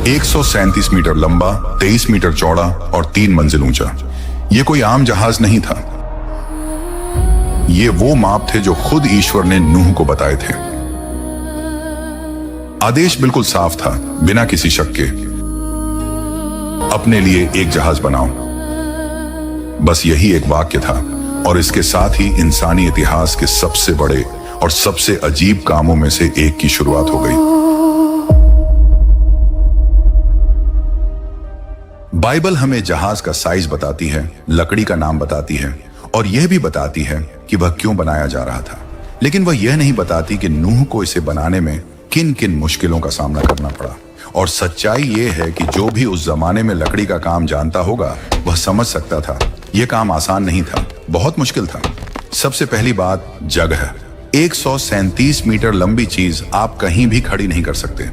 137 metre लंबा, 23 metre चौड़ा और 3 मंजिल ऊंचा। ये कोई आम जहाज नहीं था। ये वो माप थे जो खुद ईश्वर ने नूह को बताए थे। आदेश बिल्कुल साफ था, बिना किसी शक के, अपने लिए एक जहाज बनाओ। बस यही एक वाक्य था और इसके साथ ही इंसानी इतिहास के सबसे बड़े और सबसे अजीब कामों में से एक की शुरुआत हो गई। बाइबल हमें जहाज का साइज बताती है, लकड़ी का नाम बताती है और यह भी बताती है कि वह क्यों बनाया जा रहा था। लेकिन वह यह नहीं बताती कि नूह को इसे बनाने में किन किन मुश्किलों का सामना करना पड़ा। और सच्चाई यह है कि जो भी उस जमाने में लकड़ी का काम जानता होगा वह समझ सकता था यह काम आसान नहीं था, बहुत मुश्किल था। सबसे पहली बात, जगह। 137 मीटर लंबी चीज आप कहीं भी खड़ी नहीं कर सकते।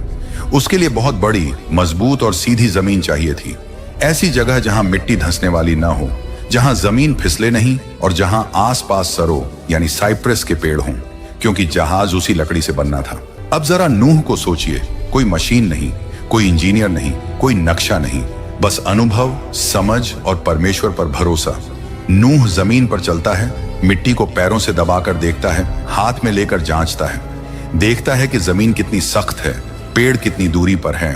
उसके लिए बहुत बड़ी, मजबूत और सीधी जमीन चाहिए थी। ऐसी जगह जहां मिट्टी धंसने वाली ना हो, जहां जमीन फिसले नहीं और जहां आसपास सरो यानी साइप्रस के पेड़ हों, क्योंकि जहाज उसी लकड़ी से बनना था। अब जरा नूह को सोचिए, कोई मशीन नहीं, कोई इंजीनियर नहीं, कोई नक्शा नहीं, बस अनुभव, समझ और परमेश्वर पर भरोसा। नूह जमीन पर चलता है, मिट्टी को पैरों से दबाकर देखता है, हाथ में लेकर जांचता है, देखता है कि जमीन कितनी सख्त है, पेड़ कितनी दूरी पर है,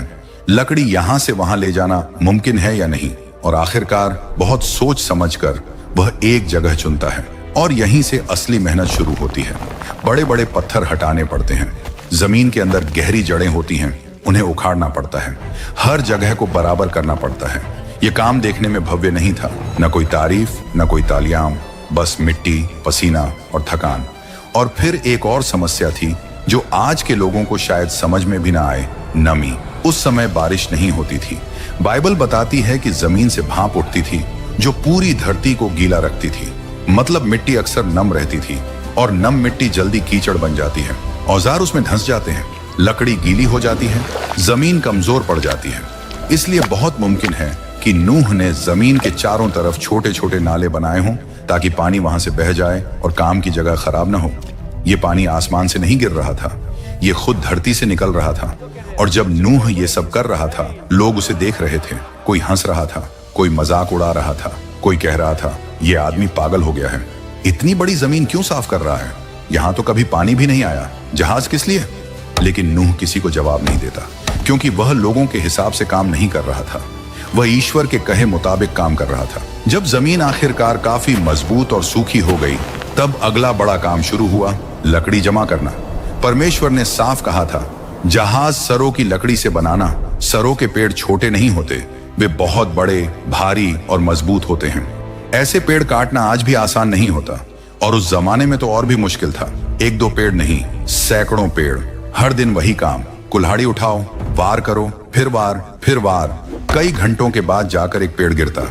लकड़ी यहां से वहां ले जाना मुमकिन है या नहीं। और आखिरकार बहुत सोच समझकर वह एक जगह चुनता है और यहीं से असली मेहनत शुरू होती है। बड़े बड़े पत्थर हटाने पड़ते हैं, जमीन के अंदर गहरी जड़ें होती हैं, उन्हें उखाड़ना पड़ता है, हर जगह को बराबर करना पड़ता है। यह काम देखने में भव्य नहीं था, न कोई तारीफ, न कोई तालियां, बस मिट्टी, पसीना और थकान। और फिर एक और समस्या थी जो आज के लोगों को शायद समझ में भी ना आए, नमी। उस समय बारिश नहीं होती थी। बाइबल बताती है कि जमीन से भाप उठती थी जो पूरी धरती को गीला रखती थी। मतलब मिट्टी अक्सर नम रहती थी और नम मिट्टी जल्दी कीचड़ बन जाती है, औजार उसमें धंस जाते हैं, लकड़ी गीली हो जाती है, जमीन कमजोर पड़ जाती है। इसलिए बहुत मुमकिन है कि नूह ने जमीन के चारों तरफ छोटे छोटे नाले बनाए हों ताकि पानी वहां से बह जाए और काम की जगह खराब ना हो। ये पानी आसमान से नहीं गिर रहा था, ये खुद धरती से निकल रहा था। और जब नूह ये सब कर रहा था, लोग उसे देख रहे थे। कोई हंस रहा था, कोई मजाक उड़ा रहा था, कोई कह रहा था ये आदमी पागल हो गया है, इतनी बड़ी जमीन क्यों साफ कर रहा है, यहां तो कभी पानी भी नहीं आया, जहाज किस लिए। लेकिन नूह किसी को जवाब नहीं देता, क्योंकि वह लोगों के हिसाब से काम नहीं कर रहा था, वह ईश्वर के कहे मुताबिक काम कर रहा था। जब जमीन आखिरकार काफी मजबूत और सूखी हो गई, तब अगला बड़ा काम शुरू हुआ, लकड़ी जमा करना। परमेश्वर ने साफ कहा था, जहाज सरों की लकड़ी से बनाना। सरों के पेड़ छोटे नहीं होते, वे बहुत बड़े, भारी और मजबूत होते हैं। ऐसे पेड़ काटना आज भी आसान नहीं होता, और उस जमाने में तो और भी मुश्किल था। एक दो पेड़ नहीं, सैकड़ों पेड़, हर दिन वही काम, कुल्हाड़ी उठाओ, वार करो, फिर वार, फिर वार। कई घंटों के बाद जाकर एक पेड़ गिरता,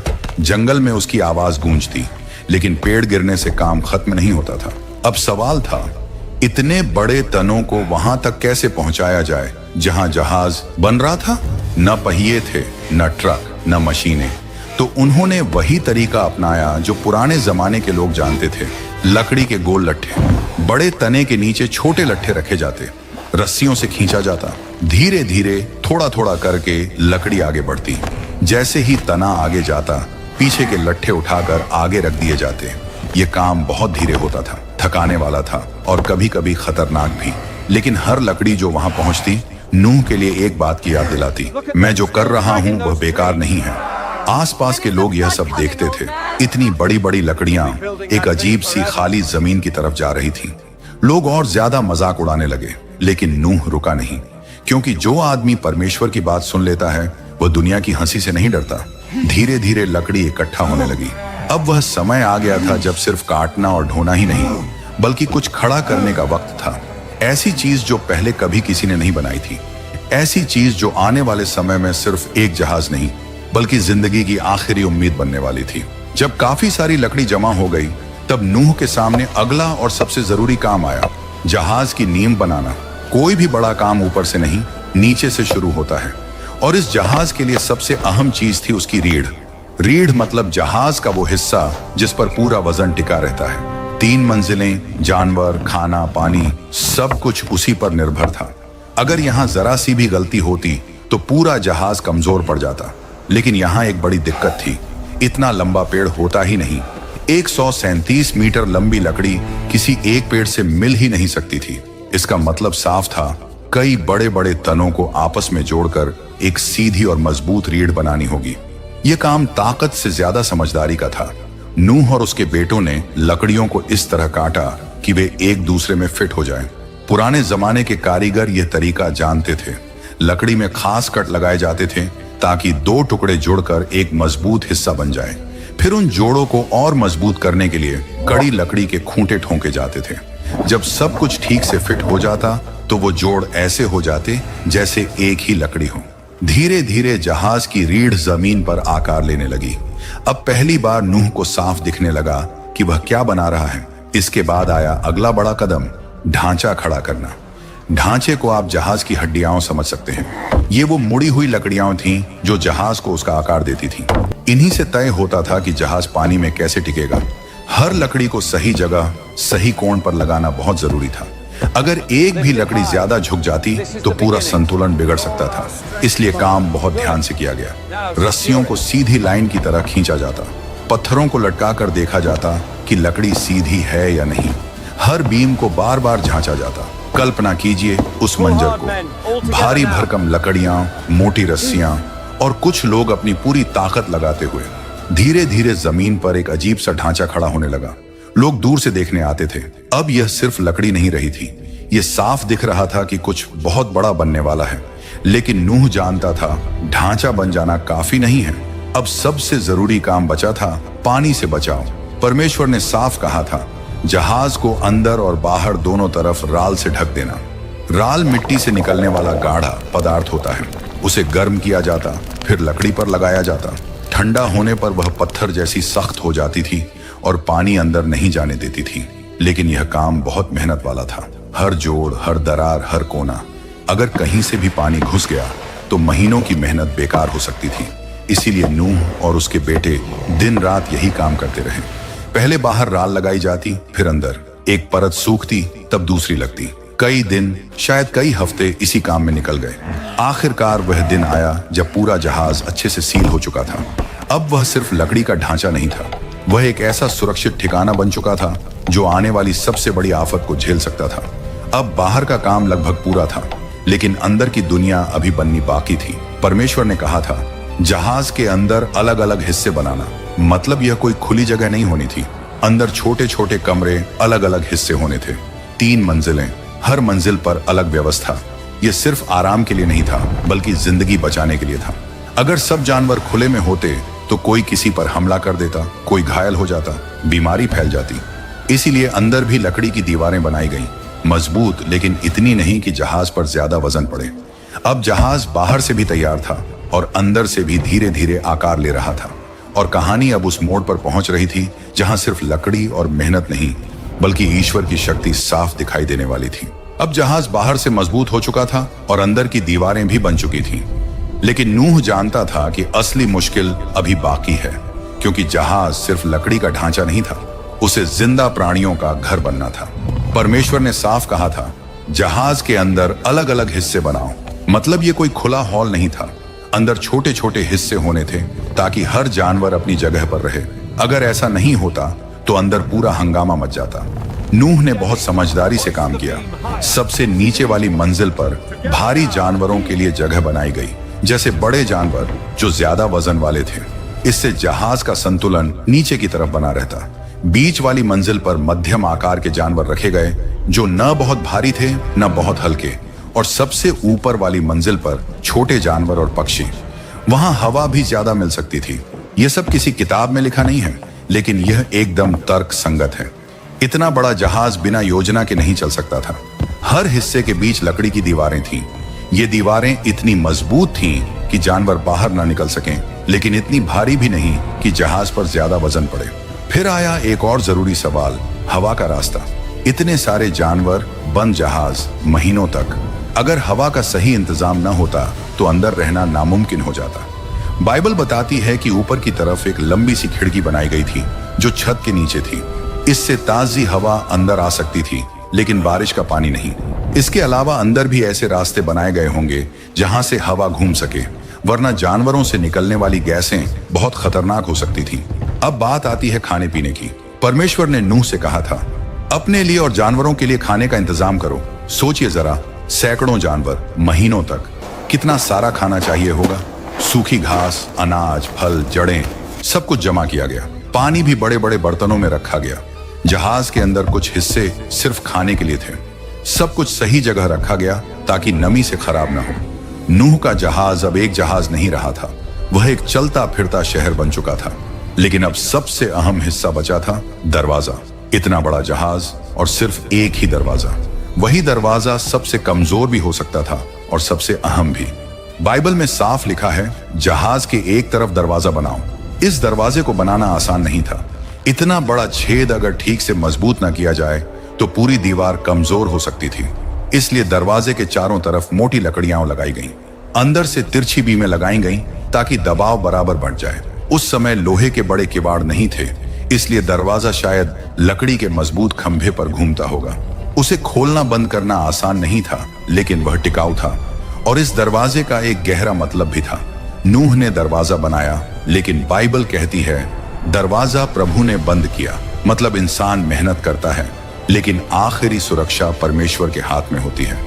जंगल में उसकी आवाज गूंजती, लेकिन पेड़ गिरने से काम खत्म नहीं होता था। अब सवाल था, इतने बड़े तनों को वहां तक कैसे पहुंचाया जाए जहां जहाज बन रहा था। न पहिए थे, न ट्रक, न मशीनें। तो उन्होंने वही तरीका अपनाया जो पुराने जमाने के लोग जानते थे, लकड़ी के गोल लट्ठे। बड़े तने के नीचे छोटे लट्ठे रखे जाते, रस्सियों से खींचा जाता, धीरे धीरे थोड़ा थोड़ा करके लकड़ी आगे बढ़ती। जैसे ही तना आगे जाता, पीछे के लट्ठे उठाकर आगे रख दिए जाते। ये काम बहुत धीरे होता था, थकाने वाला था और कभी कभी खतरनाक भी। लेकिन हर लकड़ी जो वहां पहुंचती, नूह के लिए एक बात की याद दिलाती, मैं जो कर रहा हूं वह बेकार नहीं है। आसपास के लोग यह सब देखते थे। इतनी बड़ी बड़ी लकड़ियां एक अजीब सी खाली जमीन की तरफ जा रही थी। लोग और ज्यादा मजाक उड़ाने लगे, लेकिन नूह रुका नहीं, क्योंकि जो आदमी परमेश्वर की बात सुन लेता है वह दुनिया की हंसी से नहीं डरता। धीरे धीरे लकड़ी इकट्ठा होने लगी। अब वह समय आ गया था जब सिर्फ काटना और ढोना ही नहीं, बल्कि कुछ खड़ा करने का वक्त था। ऐसी चीज जो पहले कभी किसी ने नहीं बनाई थी, ऐसी चीज जो आने वाले समय में सिर्फ एक जहाज नहीं बल्कि जिंदगी की आखिरी उम्मीद बनने वाली थी। जब काफी सारी लकड़ी जमा हो गई, तब नूह के सामने अगला और सबसे जरूरी काम आया, जहाज की नींव बनाना। कोई भी बड़ा काम ऊपर से नहीं, नीचे से शुरू होता है। और इस जहाज के लिए सबसे अहम चीज थी उसकी रीढ़। रीढ़ मतलब जहाज का वो हिस्सा जिस पर पूरा वजन टिका रहता है। 3 मंजिलें, जानवर, खाना, पानी, सब कुछ उसी पर निर्भर था। अगर यहाँ जरा सी भी गलती होती तो पूरा जहाज कमजोर पड़ जाता। लेकिन यहाँ एक बड़ी दिक्कत थी, इतना लंबा पेड़ होता ही नहीं। 137 मीटर लंबी लकड़ी किसी एक पेड़ से मिल ही नहीं सकती थी। इसका मतलब साफ था, कई बड़े बड़े तनों को आपस में जोड़कर एक सीधी और मजबूत रीढ़ बनानी होगी। यह काम ताकत से ज्यादा समझदारी का था। नूह और उसके बेटों ने लकड़ियों को इस तरह काटा कि वे एक दूसरे में फिट हो जाएं। पुराने जमाने के कारीगर यह तरीका जानते थे। लकड़ी में खास कट लगाए जाते थे ताकि दो टुकड़े जुड़कर एक मजबूत हिस्सा बन जाए। फिर उन जोड़ों को और मजबूत करने के लिए कड़ी लकड़ी के खूंटे ठोंके जाते थे। जब सब कुछ ठीक से फिट हो जाता तो वो जोड़ ऐसे हो जाते जैसे एक ही लकड़ी हो। धीरे धीरे जहाज की रीढ़ जमीन पर आकार लेने लगी। अब पहली बार नूह को साफ दिखने लगा कि वह क्या बना रहा है। इसके बाद आया अगला बड़ा कदम, ढांचा खड़ा करना। ढांचे को आप जहाज की हड्डियां समझ सकते हैं। ये वो मुड़ी हुई लकड़ियां थीं जो जहाज को उसका आकार देती थीं। इन्हीं से तय होता था कि जहाज पानी में कैसे टिकेगा। हर लकड़ी को सही जगह, सही कोण पर लगाना बहुत जरूरी था। अगर एक भी लकड़ी ज्यादा झुक जाती तो पूरा संतुलन बिगड़ सकता था। इसलिए काम बहुत ध्यान से किया गया। रस्सियों को सीधी लाइन की तरह खींचा जाता, पत्थरों को लटकाकर देखा जाता कि लकड़ी सीधी है या नहीं। हर बीम को बार बार जांचा जाता। कल्पना कीजिए उस मंजर को, भारी भरकम लकड़ियां, मोटी रस्सियां और कुछ लोग अपनी पूरी ताकत लगाते हुए। धीरे धीरे जमीन पर एक अजीब सा ढांचा खड़ा होने लगा। लोग दूर से देखने आते थे। अब यह सिर्फ लकड़ी नहीं रही थी, यह साफ दिख रहा था कि कुछ बहुत बड़ा बनने वाला है। लेकिन नूह जानता था ढांचा बन जाना काफी नहीं है। अब सबसे जरूरी काम बचा था, पानी से बचाव। परमेश्वर ने साफ कहा था, जहाज को अंदर और बाहर दोनों तरफ राल से ढक देना। राल मिट्टी से निकलने वाला गाढ़ा पदार्थ होता है। उसे गर्म किया जाता, फिर लकड़ी पर लगाया जाता। ठंडा होने पर वह पत्थर जैसी सख्त हो जाती थी और पानी अंदर नहीं जाने देती थी। लेकिन यह काम बहुत मेहनत वाला था। हर जोड़, हर दरार, हर कोना, अगर कहीं से भी पानी घुस गया तो महीनों की मेहनत बेकार हो सकती थी। इसीलिए नूह और उसके बेटे दिन रात यही काम करते रहे। पहले बाहर राल लगाई जाती, फिर अंदर। एक परत सूखती, तब दूसरी लगती। कई दिन, शायद कई हफ्ते इसी काम में निकल गए। आखिरकार वह दिन आया जब पूरा जहाज अच्छे से सील हो चुका था। अब वह सिर्फ लकड़ी का ढांचा नहीं था, वह एक ऐसा सुरक्षित ठिकाना बन चुका था जो आने वाली सबसे बड़ी आफत को झेल सकता था। अब बाहर का काम लगभग पूरा था, लेकिन अंदर की दुनिया अभी बननी बाकी थी। परमेश्वर ने कहा था, जहाज के अंदर अलग अलग हिस्से बनाना। मतलब यह कोई खुली जगह नहीं होनी थी। अंदर छोटे छोटे कमरे, अलग अलग हिस्से होने थे। 3 मंजिलें, हर मंजिल पर अलग व्यवस्था। यह सिर्फ आराम के लिए नहीं था, बल्कि जिंदगी बचाने के लिए था। अगर सब जानवर खुले में होते तो कोई किसी पर हमला कर देता, कोई घायल हो जाता, बीमारी फैल जाती। इसीलिए अंदर भी लकड़ी की दीवारें बनाई गईं, मजबूत, लेकिन इतनी नहीं कि जहाज पर ज्यादा वजन पड़े। अब जहाज बाहर से भी तैयार था और अंदर से भी धीरे धीरे आकार ले रहा था। और कहानी अब उस मोड़ पर पहुंच रही थी जहां सिर्फ लकड़ी और मेहनत नहीं, बल्कि ईश्वर की शक्ति साफ दिखाई देने वाली थी। अब जहाज बाहर से मजबूत हो चुका था और अंदर की दीवारें भी बन चुकी थीं। लेकिन नूह जानता था कि असली मुश्किल अभी बाकी है, क्योंकि जहाज सिर्फ लकड़ी का ढांचा नहीं था, उसे जिंदा प्राणियों का घर बनना था। परमेश्वर ने साफ कहा था, जहाज के अंदर अलग अलग हिस्से बनाओ। मतलब ये कोई खुला हॉल नहीं था, अंदर छोटे छोटे हिस्से होने थे ताकि हर जानवर अपनी जगह पर रहे। अगर ऐसा नहीं होता तो अंदर पूरा हंगामा मच जाता। नूह ने बहुत समझदारी से काम किया। सबसे नीचे वाली मंजिल पर भारी जानवरों के लिए जगह बनाई गई, जैसे बड़े जानवर जो ज्यादा वजन वाले थे। इससे जहाज का संतुलन नीचे की तरफ बना रहता। बीच वाली मंजिल पर मध्यम आकार के जानवर रखे गए, जो न बहुत भारी थे न बहुत हल्के। और सबसे ऊपर वाली मंजिल पर छोटे जानवर और पक्षी। वहां हवा भी ज्यादा मिल सकती थी। यह सब किसी किताब में लिखा नहीं है, लेकिन यह एकदम तर्क संगत है। इतना बड़ा जहाज बिना योजना के नहीं चल सकता था। हर हिस्से के बीच लकड़ी की दीवारें थीं। ये दीवारें इतनी मजबूत थीं कि जानवर बाहर ना निकल सकें, लेकिन इतनी भारी भी नहीं कि जहाज पर ज्यादा वजन पड़े। फिर आया एक और जरूरी सवाल, हवा का रास्ता। इतने सारे जानवर, बंद जहाज, महीनों तक। अगर हवा का सही इंतजाम न होता तो अंदर रहना नामुमकिन हो जाता। बाइबल बताती है कि ऊपर की तरफ एक लंबी सी खिड़की बनाई गई थी जो छत के नीचे थी। इससे ताजी हवा अंदर आ सकती थी, लेकिन बारिश का पानी नहीं। इसके अलावा अंदर भी ऐसे रास्ते बनाए गए होंगे जहां से हवा घूम सके, वरना जानवरों से निकलने वाली गैसें बहुत खतरनाक हो सकती थी। अब बात आती है खाने पीने की। परमेश्वर ने नूह से कहा था, अपने लिए और जानवरों के लिए खाने का इंतजाम करो। सोचिए जरा, सैकड़ों जानवर, महीनों तक, कितना सारा खाना चाहिए होगा। सूखी घास, अनाज, फल, जड़ें, सब कुछ जमा किया गया। पानी भी बड़े बड़े बर्तनों में रखा गया। जहाज के अंदर कुछ हिस्से सिर्फ खाने के लिए थे। सब कुछ सही जगह रखा गया ताकि नमी से खराब ना हो। नूह का जहाज अब एक जहाज नहीं रहा था, वह एक चलता फिरता शहर बन चुका था। लेकिन अब सबसे अहम हिस्सा बचा था, दरवाजा। इतना बड़ा जहाज और सिर्फ एक ही दरवाजा। वही दरवाजा सबसे कमजोर भी हो सकता था और सबसे अहम भी। बाइबल में साफ लिखा है, जहाज के एक तरफ दरवाजा बनाओ। इस दरवाजे को बनाना आसान नहीं था। इतना बड़ा छेद अगर ठीक से मजबूत ना किया जाए तो पूरी दीवार कमजोर हो सकती थी। इसलिए दरवाजे के चारों तरफ मोटी लकड़ियां लगाई गईं। अंदर से तिरछी बीमें लगाई गईं ताकि दबाव बराबर बढ़ जाए। उस समय लोहे के बड़े किवाड़ नहीं थे, इसलिए दरवाजा शायद लकड़ी के मजबूत खंभे पर घूमता होगा। उसे खोलना बंद करना आसान नहीं था, लेकिन वह टिकाऊ था। और इस दरवाजे का एक गहरा मतलब भी था। नूह ने दरवाजा बनाया, लेकिन बाइबल कहती है दरवाजा प्रभु ने बंद किया। मतलब इंसान मेहनत करता है, लेकिन आखिरी सुरक्षा परमेश्वर के हाथ में होती है।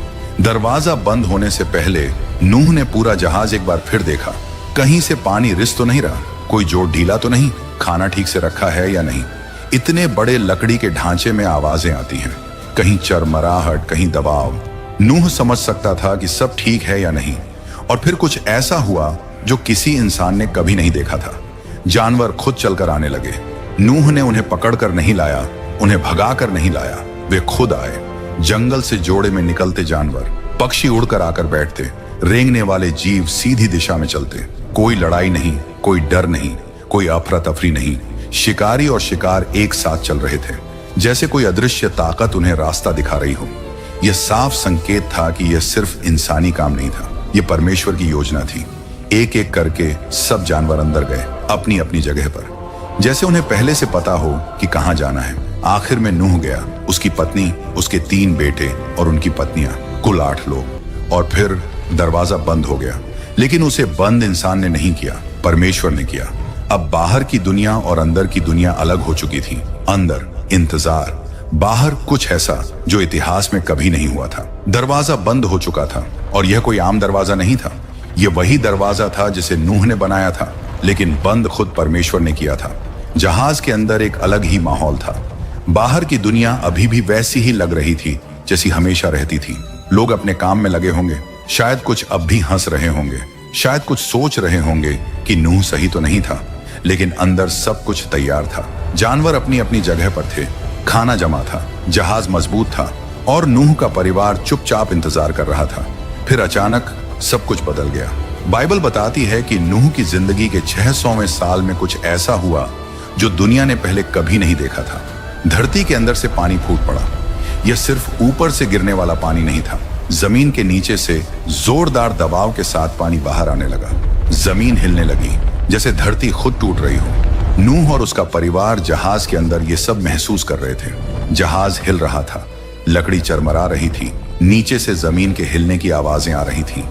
दरवाजा बंद होने से पहले नूह ने पूरा जहाज एक बार फिर देखा। कहीं से पानी रिस तो नहीं रहा, कोई जोड़ ढीला तो नहीं, खाना ठीक से रखा है या नहीं। इतने बड़े लकड़ी के ढांचे में आवाजें आती हैं, कहीं चरमराहट, कहीं दबाव। नूह समझ सकता था कि सब ठीक है या नहीं। और फिर कुछ ऐसा हुआ जो किसी इंसान ने कभी नहीं देखा था। जानवर खुद चलकर आने लगे। नूह ने उन्हें पकड़कर नहीं लाया, उन्हें भगाकर नहीं लाया, वे खुद आए। जंगल से जोड़े में निकलते जानवर, पक्षी उड़कर आकर बैठते, रेंगने वाले जीव सीधी दिशा में चलते। कोई लड़ाई नहीं, कोई डर नहीं, कोई अफरा तफरी नहीं। शिकारी और शिकार एक साथ चल रहे थे, जैसे कोई अदृश्य ताकत उन्हें रास्ता दिखा रही हो। यह साफ संकेत था कि यह सिर्फ इंसानी काम नहीं था, यह परमेश्वर की योजना थी। एक एक करके सब जानवर अंदर गए, अपनी अपनी जगह पर, जैसे उन्हें पहले से पता हो कि कहां जाना है। आखिर में नूह गया, उसकी पत्नी, उसके 3 बेटे और उनकी पत्नियां, कुल 8 लोग। और फिर दरवाजा बंद हो गया। लेकिन उसे बंद इंसान ने नहीं किया, परमेश्वर ने किया। अब बाहर की दुनिया और अंदर की दुनिया अलग हो चुकी थी। अंदर इंतजार, बाहर कुछ ऐसा जो इतिहास में कभी नहीं हुआ था। दरवाजा बंद हो चुका था, और यह कोई आम दरवाजा नहीं था। यह वही दरवाजा था जिसे नूह ने बनाया था, लेकिन बंद खुद परमेश्वर ने किया था। जहाज के अंदर एक अलग ही माहौल था। बाहर की दुनिया अभी भी वैसी ही लग रही थी जैसी हमेशा रहती थी। लोग अपने काम में लगे होंगे, शायद कुछ अब भी हंस रहे होंगे, शायद कुछ सोच रहे होंगे कि नूह सही तो नहीं था, लेकिन अंदर सब कुछ तैयार था। जानवर अपनी अपनी जगह पर थे, खाना जमा था, जहाज मजबूत था, और नूह का परिवार चुपचाप इंतजार कर रहा था। फिर अचानक सब कुछ बदल गया। बाइबल बताती है कि नूह की जिंदगी के 600वें साल में कुछ ऐसा हुआ जो दुनिया ने पहले कभी नहीं देखा था। धरती के अंदर से पानी फूट पड़ा। यह सिर्फ ऊपर से गिरने वाला पानी नहीं था, जमीन के नीचे से जोरदार दबाव के साथ पानी बाहर आने लगा। जमीन हिलने लगी, जैसे धरती खुद टूट रही हो। नूह और उसका परिवार जहाज के अंदर ये सब महसूस कर रहे थे। जहाज हिल रहा था, लकड़ी चरमरा रही थी, नीचे से जमीन के हिलने की आवाजें आ रही थी।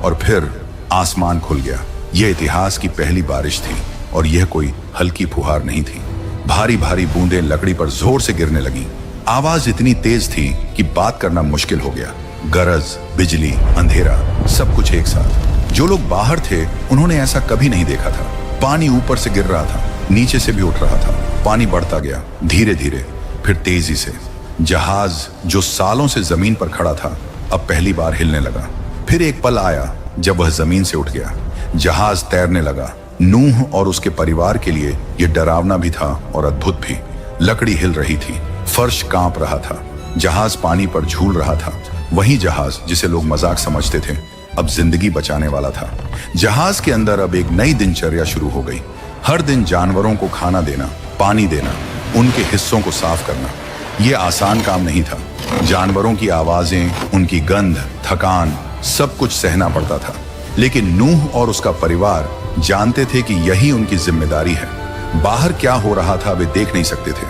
और फिर आसमान खुल गया। यह इतिहास की पहली बारिश थी, और यह कोई हल्की फुहार नहीं थी। भारी भारी बूंदें लकड़ी पर जोर से गिरने लगी। आवाज इतनी तेज थी कि बात करना मुश्किल हो गया। गरज, बिजली, अंधेरा, सब कुछ एक साथ। जो लोग बाहर थे उन्होंने ऐसा कभी नहीं देखा था। पानी ऊपर से गिर रहा था, नीचे से भी उठ रहा था। पानी बढ़ता गया, धीरे धीरे, फिर तेजी से। जहाज जो सालों से जमीन पर खड़ा था, अब पहली बार हिलने लगा। फिर एक पल आया जब वह जमीन से उठ गया। जहाज तैरने लगा। नूह और उसके परिवार के लिए यह डरावना भी था और अद्भुत भी। लकड़ी हिल रही थी, फर्श कांप रहा था, जहाज पानी पर झूल रहा था। वही जहाज जिसे लोग मजाक समझते थे, अब जिंदगी बचाने वाला था। जहाज के अंदर अब एक नई दिनचर्या शुरू हो गई। हर दिन जानवरों को खाना देना, पानी देना, उनके हिस्सों को साफ करना। यह आसान काम नहीं था। जानवरों की आवाजें, उनकी गंध, थकान, सब कुछ सहना पड़ता था। लेकिन नूह और उसका परिवार जानते थे कि यही उनकी जिम्मेदारी है। बाहर क्या हो रहा था वे देख नहीं सकते थे,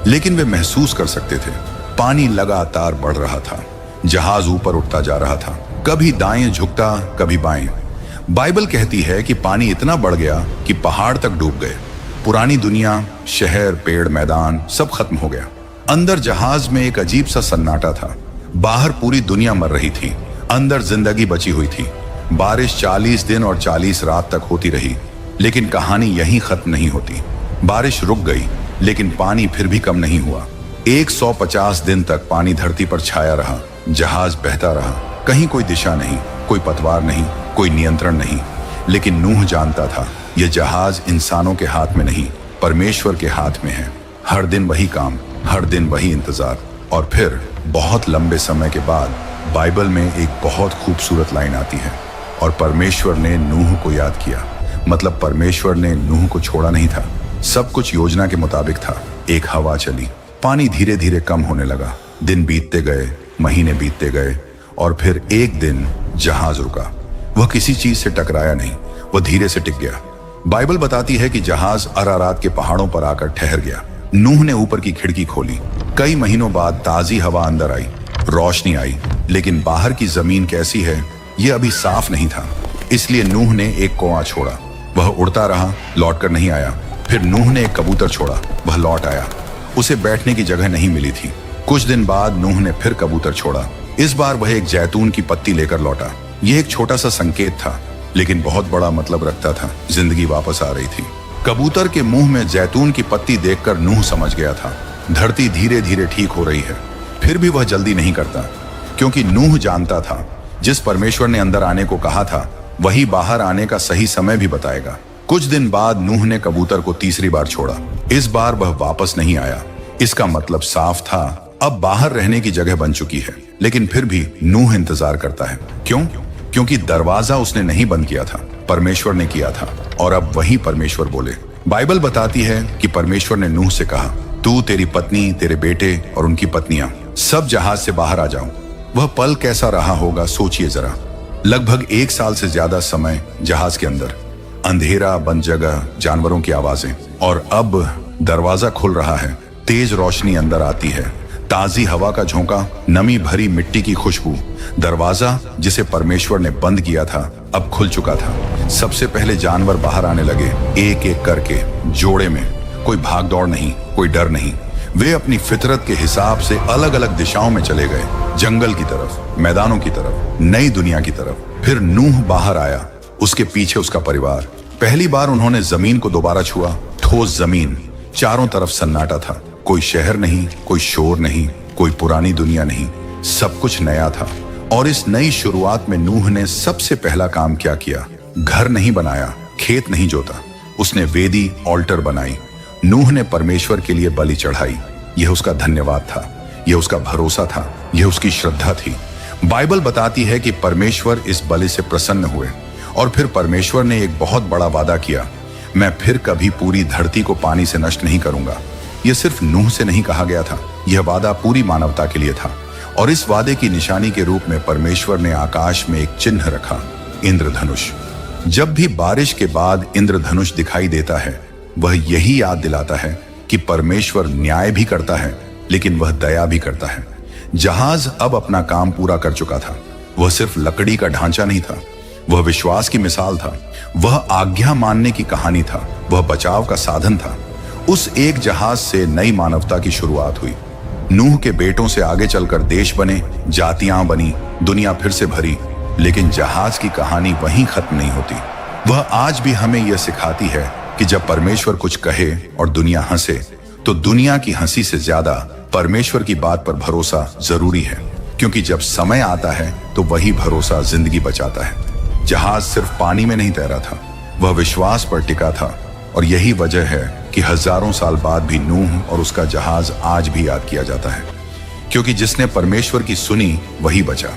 लेकिन वे महसूस कर सकते थे। पानी लगातार बढ़ रहा था, जहाज ऊपर उठता जा रहा था, कभी दाएं झुकता कभी बाएं। बाइबल कहती है कि पानी इतना बढ़ गया कि पहाड़ तक डूब गए। पुरानी दुनिया, शहर, पेड़, मैदान सब खत्म हो गया। अंदर जहाज में एक अजीब सा सन्नाटा था। बाहर पूरी दुनिया मर रही थी, अंदर जिंदगी बची हुई थी। बारिश 40 दिन और 40 रात तक होती रही, लेकिन कहानी यहीं खत्म नहीं होती। बारिश रुक गई, लेकिन पानी फिर भी कम नहीं हुआ। 150 दिन तक पानी धरती पर छाया रहा। जहाज बहता रहा, कहीं कोई दिशा नहीं, कोई पतवार नहीं, कोई नियंत्रण नहीं। लेकिन नूह जानता था यह जहाज इंसानों के हाथ में नहीं, परमेश्वर के हाथ में है। हर दिन वही काम, हर दिन वही इंतजार। और फिर बहुत लंबे समय के बाद बाइबल में एक बहुत खूबसूरत लाइन आती है, और परमेश्वर ने नूह को याद किया। मतलब परमेश्वर ने नूह को छोड़ा नहीं था। सब कुछ योजना के मुताबिक था। एक हवा चली, पानी धीरे धीरे कम होने लगा। दिन बीतते गए, महीने बीतते गए, और फिर एक दिन जहाज रुका। वह किसी चीज से टकराया नहीं, वह धीरे से टिक गया। बाइबल बताती है कि जहाज अरारात के पहाड़ों पर आकर ठहर गया। नूह ने ऊपर की खिड़की खोली। कई महीनों बाद ताजी हवा अंदर आई, रोशनी आई, लेकिन बाहर की जमीन कैसी है यह अभी साफ नहीं था। इसलिए नूह ने एक कौवा छोड़ा। वह उड़ता रहा, लौटकर नहीं आया। फिर नूह ने एक कबूतर छोड़ा, वह लौट आया। उसे बैठने की जगह नहीं मिली थी। कुछ दिन बाद नूह ने फिर कबूतर छोड़ा। इस बार वह एक जैतून की पत्ती लेकर लौटा। यह एक छोटा सा संकेत था, लेकिन बहुत बड़ा मतलब रखता था। जिंदगी वापस आ रही थी। कबूतर के मुंह में जैतून की पत्ती देखकर नूह समझ गया था धरती धीरे धीरे ठीक हो रही है। फिर भी वह जल्दी नहीं करता, क्योंकि नूह जानता था जिस परमेश्वर ने अंदर आने को कहा था वही बाहर आने का सही समय भी बताएगा। कुछ दिन बाद नूह ने कबूतर को तीसरी बार छोड़ा। इस बार वह वापस नहीं आया। इसका मतलब साफ था, अब बाहर रहने की जगह बन चुकी है। लेकिन फिर भी नूह इंतजार करता है। क्यों? क्योंकि दरवाजा उसने नहीं बंद किया था, परमेश्वर ने किया था। और अब वही परमेश्वर बोले। बाइबल बताती है कि परमेश्वर ने नूह से कहा, तू, तेरी पत्नी, तेरे बेटे और उनकी पत्नियां सब जहाज से बाहर आ जाओ। वह पल कैसा रहा होगा सोचिए जरा। लगभग 1 साल से ज्यादा समय जहाज के अंदर, अंधेरा, बंद जगह, जानवरों की आवाजें। और अब दरवाजा खुल रहा है, तेज रोशनी अंदर आती है, ताजी हवा का झोंका, नमी भरी मिट्टी की खुशबू। दरवाजा जिसे परमेश्वर ने बंद किया था अब खुल चुका था। सबसे पहले जानवर बाहर आने लगे, एक एक करके, जोड़े में। कोई भाग दौड़ नहीं, कोई डर नहीं। वे अपनी फितरत के हिसाब से अलग अलग दिशाओं में चले गए, जंगल की तरफ, मैदानों की तरफ, नई दुनिया की तरफ। फिर नूह बाहर आया, उसके पीछे उसका परिवार। पहली बार उन्होंने जमीन को दोबारा छुआ, ठोस जमीन। चारों तरफ सन्नाटा था, कोई शहर नहीं, कोई शोर नहीं, कोई पुरानी दुनिया नहीं, सब कुछ नया था। और इस नई शुरुआत में नूह ने सबसे पहला काम क्या किया? घर नहीं बनाया, खेत नहीं जोता, उसने वेदी, ऑल्टर बनाई। नूह ने परमेश्वर के लिए बलि चढ़ाई। यह उसका धन्यवाद था, यह उसका भरोसा था, यह उसकी श्रद्धा थी। बाइबल बताती है कि परमेश्वर इस बलि से प्रसन्न हुए। और फिर परमेश्वर ने एक बहुत बड़ा वादा किया, मैं फिर कभी पूरी धरती को पानी से नष्ट नहीं करूंगा। यह सिर्फ नूह से नहीं कहा गया था, यह वादा पूरी मानवता के लिए था। और इस वादे की निशानी के रूप में परमेश्वर ने आकाश में एक चिन्ह रखा, इंद्रधनुष। जब भी बारिश के बाद इंद्रधनुष दिखाई देता है, वह यही याद दिलाता है कि परमेश्वर न्याय भी करता है, लेकिन वह दया भी करता है। जहाज अब अपना काम पूरा कर चुका था। वह सिर्फ लकड़ी का ढांचा नहीं था, वह विश्वास की मिसाल था, वह आज्ञा मानने की कहानी था, वह बचाव का साधन था। उस एक जहाज से नई मानवता की शुरुआत हुई। नूह के बेटों से आगे चलकर देश बने, जातियां बनी, दुनिया फिर से भरी। लेकिन जहाज की कहानी वहीं खत्म नहीं होती। वह आज भी हमें यह सिखाती है कि जब परमेश्वर कुछ कहे और दुनिया हंसे, तो दुनिया की हंसी से ज्यादा परमेश्वर की बात पर भरोसा जरूरी है। क्योंकि जब समय आता है तो वही भरोसा जिंदगी बचाता है। जहाज सिर्फ पानी में नहीं तैरा था, वह विश्वास पर टिका था। और यही वजह है कि हजारों साल बाद भी नूह और उसका जहाज आज भी याद किया जाता है। क्योंकि जिसने परमेश्वर की सुनी वही बचा।